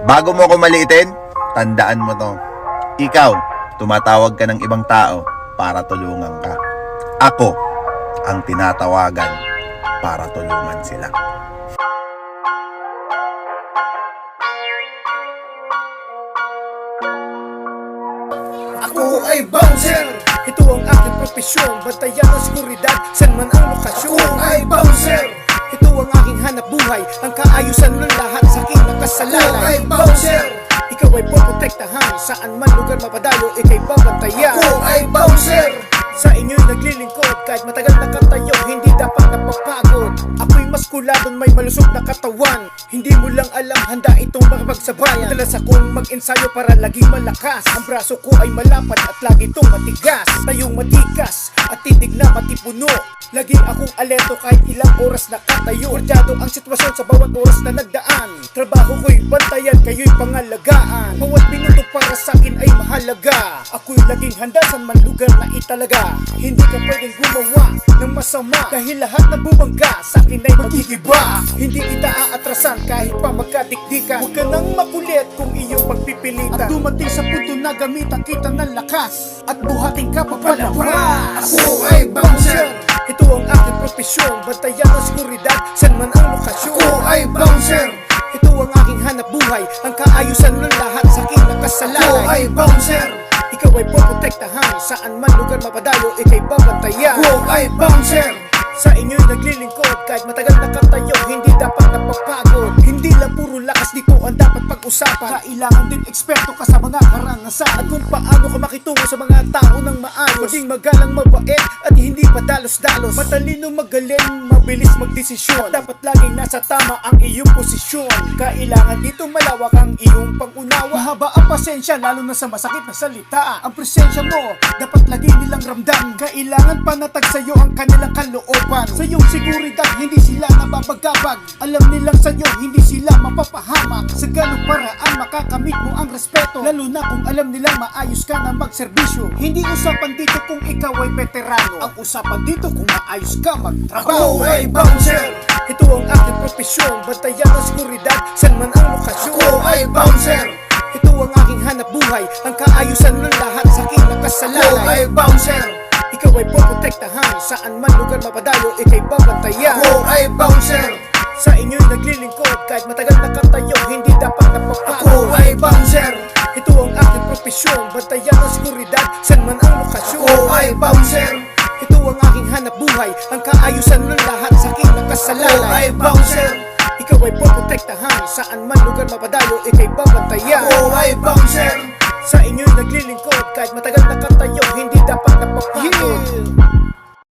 Bago mo ako maliitin, tandaan mo to. Ikaw, tumatawag ka ng ibang tao para tulungan ka. Ako, ang tinatawagan para tulungan sila. Ako ay bouncer. Ito ang aking profesyon, bantayan ang seguridad, san man ang lokasyon. Ako ay bouncer. Ito ang aking hanap buhay, ang kaayusan ng lahat sa aking nakasalalay. Ako ay bouncer. Ikaw ay poprotektahan, saan man lugar mapadayo, ikay babantayan. Ako ay bouncer. Sa inyo'y naglilingkod, kahit matagal na katayo, hindi dapat napapagod. Ako'y maskuladon, may malusog na katawan. Hindi mo lang alam, handa itong makapagsabayan. Madalas akong mag-ensayo para laging malakas. Ang braso ko ay malapad at lagi itong matigas. Tayong matikas at titig na matipuno. Lagi akong alerto kahit ilang oras nakatayo. Ordyado ang sitwasyon sa bawat oras na nagdaan. Trabaho ko'y bantayan, kayo'y pangalagaan. Bawat minuto para sa'kin ay mahalaga. Ako'y laging handa sa man lugar na italaga. Hindi ka pwedeng gumawa ng masama, dahil lahat na bumangga sa'kin ay magigiba. Hindi kita aatrasan kahit pa magkadikdikan. Huwag ka nang makulit kung iyong pagpipilitan. At dumating sa punto na gamitan kita ng lakas at buhating ka papalabas. Ako ay bouncer. Ito ang aking profesyon, bantayan ang seguridad, san man ang lokasyon. Ako ay bouncer. Ito ang aking hanap buhay, ang kaayusan ng lahat sa aking nakasalalay. Ako ay bouncer. Ikaw ay poprotektahan, saan man lugar mapadayo, ikay babantayan. Ako ay bouncer. Sa inyo'y naglilingkod, kahit matagal na katayo, hindi dapat napapagod. Hindi lang puro lakas, dito ang dapat pag-usapan. Kailangan din eksperto ka sa mga karangasan, at kung paano ka makitungo sa mga tao ng maayos. Maging magalang, mabait at hindi padalos-dalos. Matalino, magaling, mabilis magdesisyon. At dapat laging nasa tama ang iyong posisyon. Kailangan dito malawak ang iyong pangunawa. Mahaba ang pasensya, lalo na sa masakit na salita. Ang presensya mo, dapat laging nilang ramdam. Kailangan panatag sa'yo ang kanilang kalooban. Sa iyong seguridad, hindi sila nababagabag. Alam nilang sa'yo, hindi sila mapapahamak. Sa ganong paraan, makakamit mo ang respeto. Lalo na kung alam nilang maayos ka na magserbisyo. Hindi usapan dito kung ikaw ay veterano. Ang usapan dito kung maayos ka magtrabaho. Ako ay bouncer. Ito ang aking profesyon, bantayan ang seguridad, san man ang lokasyon. Ako ay bouncer. Ito ang aking hanap buhay, ang kaayusan ng lahat sa aking nakasalalay. Ako ay bouncer. Ikaw ay poprotektahan, saan man lugar mapadayo, ikay babantayan. Ako ay bouncer. Sa inyo'y naglilingkod, kahit matagal na katayo, hindi dapat napapagod. Ako ay bouncer. Ito ang aking profesyon, bantayan ang seguridad, san man ang lokasyon. Ako ay bouncer. Ito ang aking hanap buhay, ang kaayusan ng lahat sa aking nakasalalay. Ako ay bouncer. Ikaw ay poprotektahan, saan man lugar mapadayo, ikay babantayan. Ako ay bouncer. Sa inyo'y naglilingkod, kahit matagal